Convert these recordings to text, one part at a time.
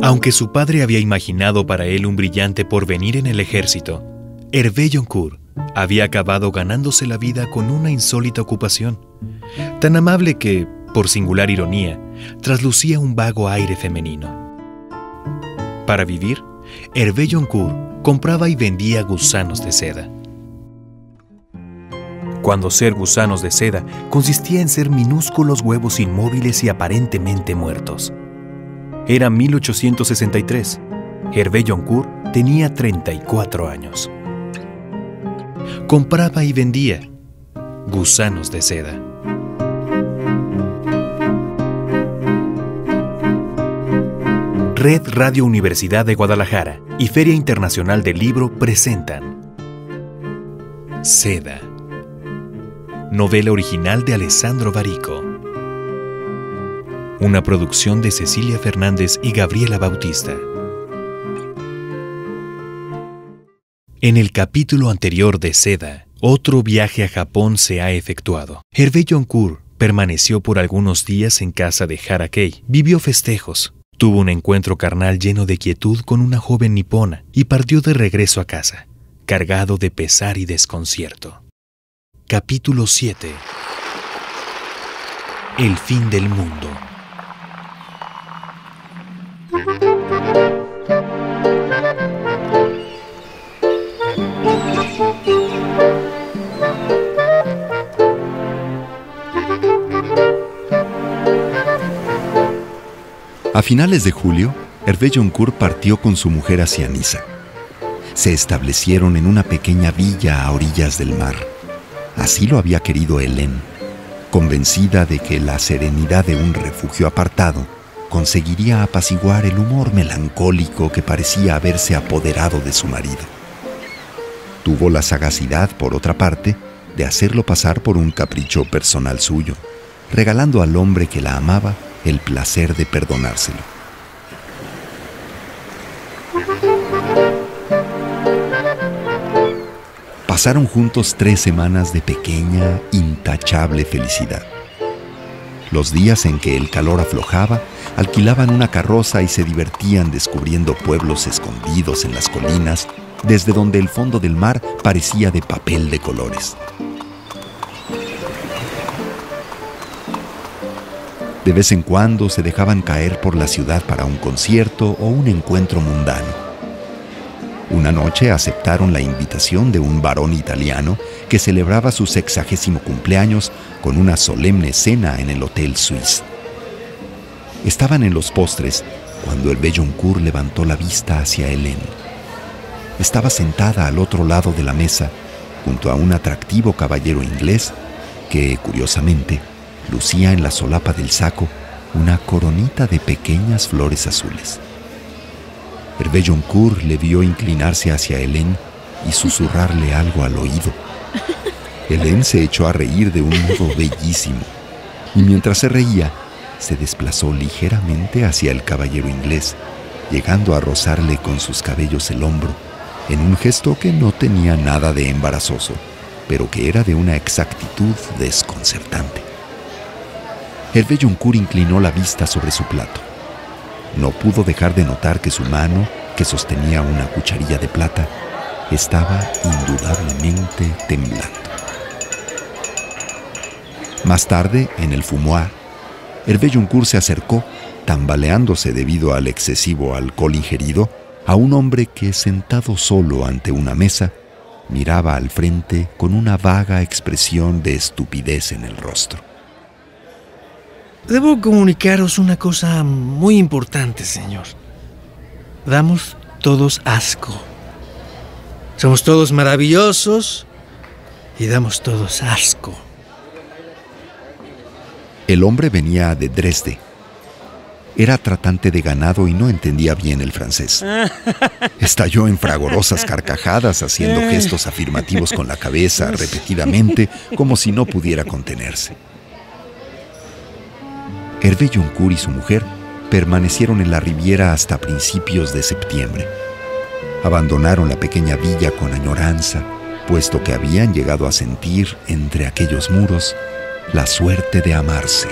Aunque su padre había imaginado para él un brillante porvenir en el ejército, Hervé Joncourt había acabado ganándose la vida con una insólita ocupación, tan amable que, por singular ironía, traslucía un vago aire femenino. Para vivir, Hervé Joncourt compraba y vendía gusanos de seda. Cuando ser gusanos de seda consistía en ser minúsculos huevos inmóviles y aparentemente muertos. Era 1863. Hervé Joncourt tenía 34 años. Compraba y vendía gusanos de seda. Red Radio Universidad de Guadalajara y Feria Internacional del Libro presentan Seda, novela original de Alessandro Barico. Una producción de Cecilia Fernández y Gabriela Bautista. En el capítulo anterior de Seda, otro viaje a Japón se ha efectuado. Hervé Joncourt permaneció por algunos días en casa de Harakei. Vivió festejos. Tuvo un encuentro carnal lleno de quietud con una joven nipona y partió de regreso a casa, cargado de pesar y desconcierto. Capítulo 7. El fin del mundo. A finales de julio, Hervé Joncourt partió con su mujer hacia Niza. Se establecieron en una pequeña villa a orillas del mar. Así lo había querido Hélène, convencida de que la serenidad de un refugio apartado conseguiría apaciguar el humor melancólico que parecía haberse apoderado de su marido. Tuvo la sagacidad, por otra parte, de hacerlo pasar por un capricho personal suyo, regalando al hombre que la amaba el placer de perdonárselo. Pasaron juntos 3 semanas de pequeña, intachable felicidad. Los días en que el calor aflojaba, alquilaban una carroza y se divertían descubriendo pueblos escondidos en las colinas, desde donde el fondo del mar parecía de papel de colores. De vez en cuando se dejaban caer por la ciudad para un concierto o un encuentro mundano. Una noche aceptaron la invitación de un barón italiano que celebraba su 60º cumpleaños con una solemne cena en el Hotel Suisse. Estaban en los postres cuando Hervé Joncourt levantó la vista hacia Hélène. Estaba sentada al otro lado de la mesa, junto a un atractivo caballero inglés que, curiosamente, lucía en la solapa del saco una coronita de pequeñas flores azules. Hervé Joncourt le vio inclinarse hacia Hélène y susurrarle algo al oído. Hélène se echó a reír de un modo bellísimo, y mientras se reía, se desplazó ligeramente hacia el caballero inglés, llegando a rozarle con sus cabellos el hombro, en un gesto que no tenía nada de embarazoso, pero que era de una exactitud desconcertante. Hervé Joncourt inclinó la vista sobre su plato. No pudo dejar de notar que su mano, que sostenía una cucharilla de plata, estaba indudablemente temblando. Más tarde, en el fumoir, Hervé Joncourt se acercó, tambaleándose debido al excesivo alcohol ingerido, a un hombre que, sentado solo ante una mesa, miraba al frente con una vaga expresión de estupidez en el rostro. Debo comunicaros una cosa muy importante, señor. Damos todos asco. Somos todos maravillosos y damos todos asco. El hombre venía de Dresde. Era tratante de ganado y no entendía bien el francés. Estalló en fragorosas carcajadas, haciendo gestos afirmativos con la cabeza repetidamente, como si no pudiera contenerse. Hervé Joncourt y su mujer permanecieron en la Riviera hasta principios de septiembre. Abandonaron la pequeña villa con añoranza, puesto que habían llegado a sentir entre aquellos muros la suerte de amarse.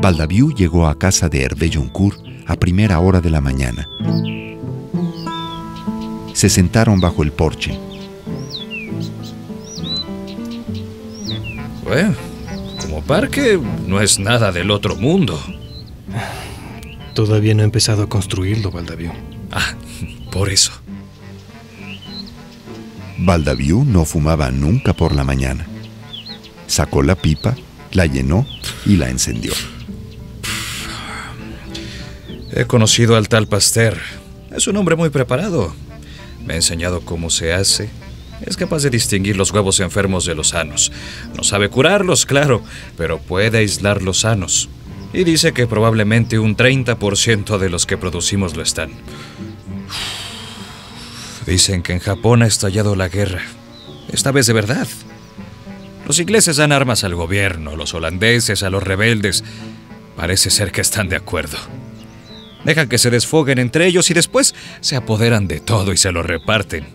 Baldaviu llegó a casa de Hervé Joncourt a primera hora de la mañana. Se sentaron bajo el porche. Bueno, como parque no es nada del otro mundo. Todavía no he empezado a construirlo, Baldaviu. Ah, por eso. Baldaviu no fumaba nunca por la mañana. Sacó la pipa, la llenó y la encendió. He conocido al tal Pasteur. Es un hombre muy preparado. Me ha enseñado cómo se hace. Es capaz de distinguir los huevos enfermos de los sanos. No sabe curarlos, claro, pero puede aislar los sanos. Y dice que probablemente un 30% de los que producimos lo están. Dicen que en Japón ha estallado la guerra. Esta vez de verdad. Los ingleses dan armas al gobierno, los holandeses a los rebeldes. Parece ser que están de acuerdo. Dejan que se desfoguen entre ellos y después se apoderan de todo y se lo reparten.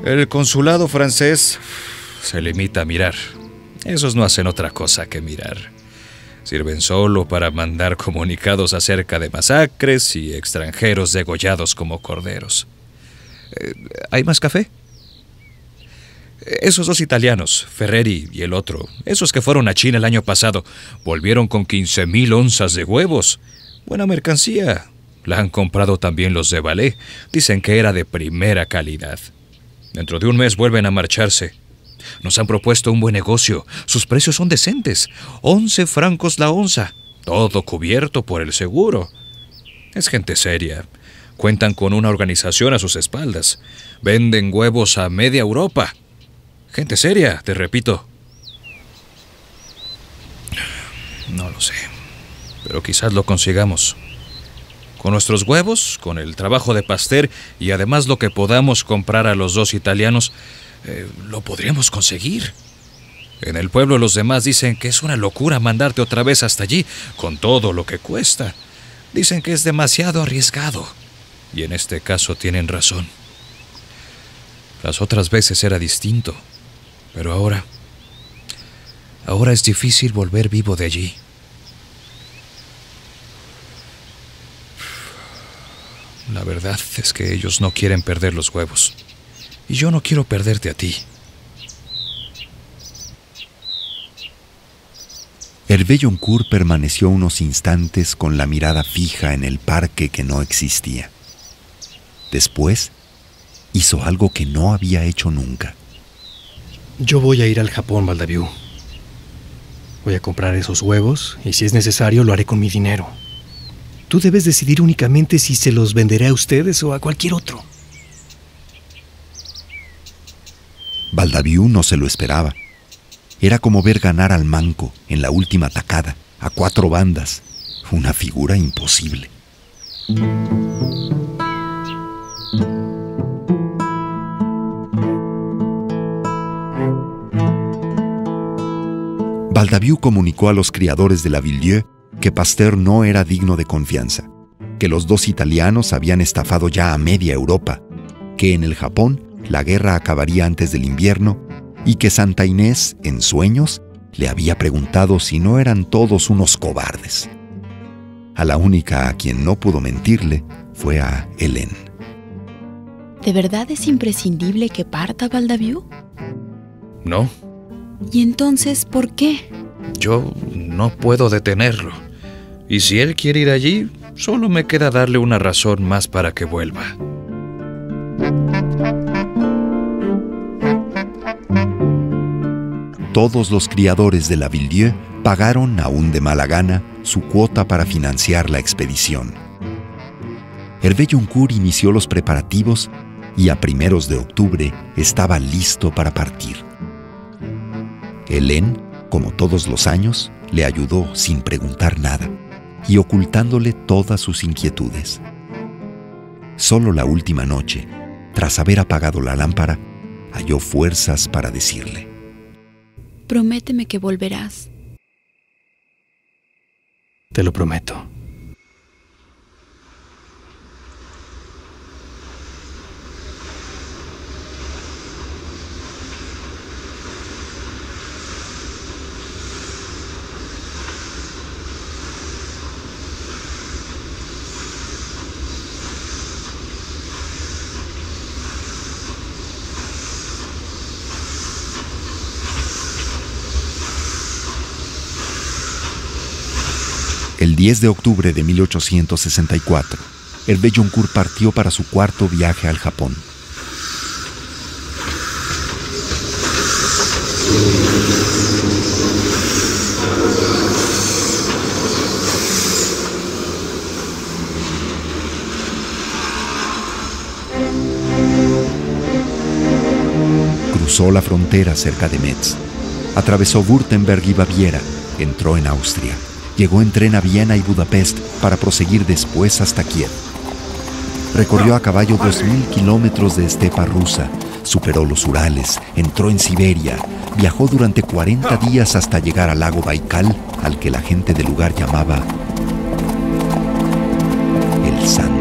El consulado francés se limita a mirar. Esos no hacen otra cosa que mirar. Sirven solo para mandar comunicados acerca de masacres y extranjeros degollados como corderos. ¿Hay más café? Esos dos italianos, Ferreri y el otro, esos que fueron a China el año pasado, volvieron con 15,000 onzas de huevos. Buena mercancía. La han comprado también los de Valais. Dicen que era de primera calidad. Dentro de un mes vuelven a marcharse. Nos han propuesto un buen negocio. Sus precios son decentes. 11 francos la onza. Todo cubierto por el seguro. Es gente seria. Cuentan con una organización a sus espaldas. Venden huevos a media Europa. Gente seria, te repito. No lo sé. Pero quizás lo consigamos. Con nuestros huevos, con el trabajo de Pasteur y además lo que podamos comprar a los dos italianos, lo podríamos conseguir. En el pueblo los demás dicen que es una locura mandarte otra vez hasta allí, con todo lo que cuesta. Dicen que es demasiado arriesgado. Y en este caso tienen razón. Las otras veces era distinto. Pero ahora es difícil volver vivo de allí. La verdad es que ellos no quieren perder los huevos. Y yo no quiero perderte a ti. Hervé Joncourt permaneció unos instantes con la mirada fija en el parque que no existía. Después, hizo algo que no había hecho nunca. Yo voy a ir al Japón, Baldaviu. Voy a comprar esos huevos y si es necesario lo haré con mi dinero. Tú debes decidir únicamente si se los venderé a ustedes o a cualquier otro. Baldaviu no se lo esperaba. Era como ver ganar al manco en la última tacada, a 4 bandas. Una figura imposible. Baldaviu comunicó a los criadores de la Villieu que Pasteur no era digno de confianza, que los dos italianos habían estafado ya a media Europa, que en el Japón la guerra acabaría antes del invierno y que Santa Inés, en sueños, le había preguntado si no eran todos unos cobardes. A la única a quien no pudo mentirle fue a Hélène. ¿De verdad es imprescindible que parta, Baldaviu? No, ¿Y entonces por qué? yo no puedo detenerlo. Y si él quiere ir allí, solo me queda darle una razón más para que vuelva. Todos los criadores de la Villieu pagaron, aún de mala gana, su cuota para financiar la expedición. Hervé Joncourt inició los preparativos y a primeros de octubre estaba listo para partir. Hélène, como todos los años, le ayudó sin preguntar nada y ocultándole todas sus inquietudes. Solo la última noche, tras haber apagado la lámpara, halló fuerzas para decirle: Prométeme que volverás. Te lo prometo. El 10 de octubre de 1864, Hervé Joncourt partió para su cuarto viaje al Japón. Cruzó la frontera cerca de Metz, atravesó Württemberg y Baviera, entró en Austria, llegó en tren a Viena y Budapest para proseguir después hasta Kiev. Recorrió a caballo 2000 kilómetros de estepa rusa, superó los Urales, entró en Siberia, viajó durante 40 días hasta llegar al lago Baikal, al que la gente del lugar llamaba el Santo.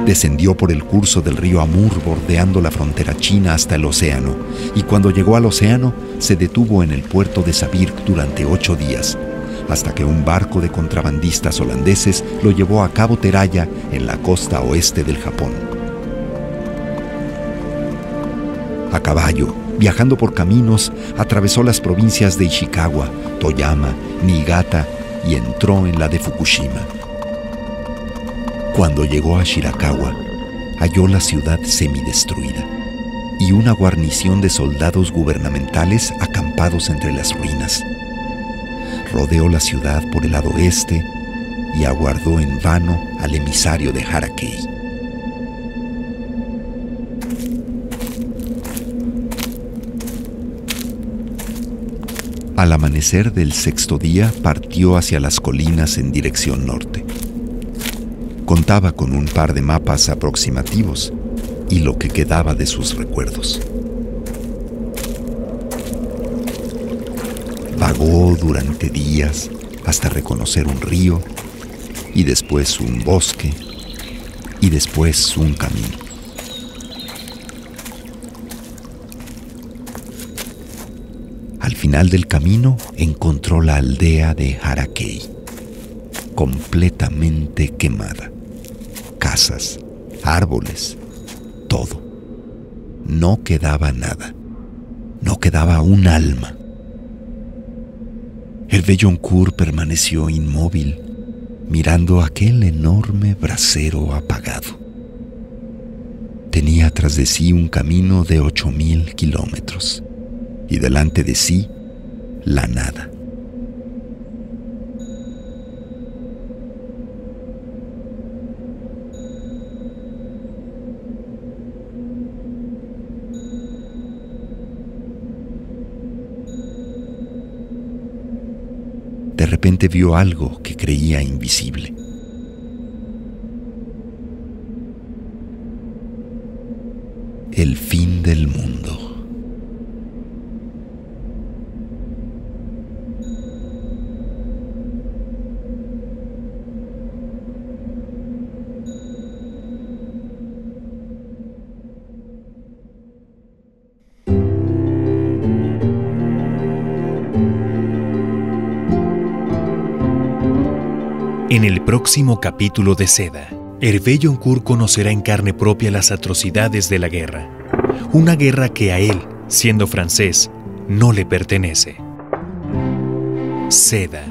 Descendió por el curso del río Amur bordeando la frontera china hasta el océano, y cuando llegó al océano se detuvo en el puerto de Sabirk durante 8 días, hasta que un barco de contrabandistas holandeses lo llevó a Cabo Teraya en la costa oeste del Japón. A caballo, viajando por caminos, atravesó las provincias de Ishikawa, Toyama, Niigata y entró en la de Fukushima. Cuando llegó a Shirakawa, halló la ciudad semidestruida y una guarnición de soldados gubernamentales acampados entre las ruinas. Rodeó la ciudad por el lado este y aguardó en vano al emisario de Harakei. Al amanecer del 6º día partió hacia las colinas en dirección norte. Contaba con un par de mapas aproximativos y lo que quedaba de sus recuerdos. Vagó durante días hasta reconocer un río, y después un bosque, y después un camino. Al final del camino encontró la aldea de Harakei, completamente quemada. Casas, árboles, todo. No quedaba nada. No quedaba un alma. Hervé Joncourt permaneció inmóvil, mirando aquel enorme brasero apagado. Tenía tras de sí un camino de 8000 kilómetros y delante de sí la nada. De repente vio algo que creía invisible. El fin del mundo. En el próximo capítulo de Seda, Hervé Joncourt conocerá en carne propia las atrocidades de la guerra. Una guerra que a él, siendo francés, no le pertenece. Seda,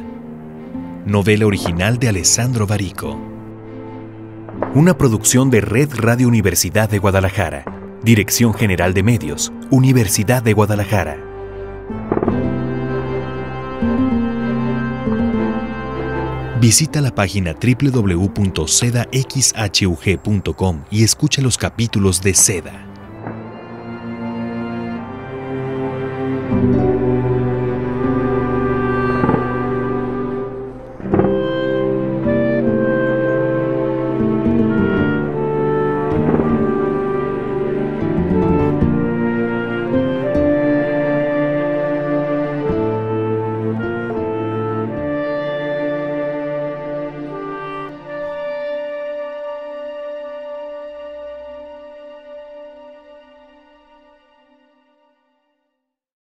novela original de Alessandro Barico. Una producción de Red Radio Universidad de Guadalajara. Dirección General de Medios, Universidad de Guadalajara. Visita la página www.sedaxhug.com y escucha los capítulos de Seda.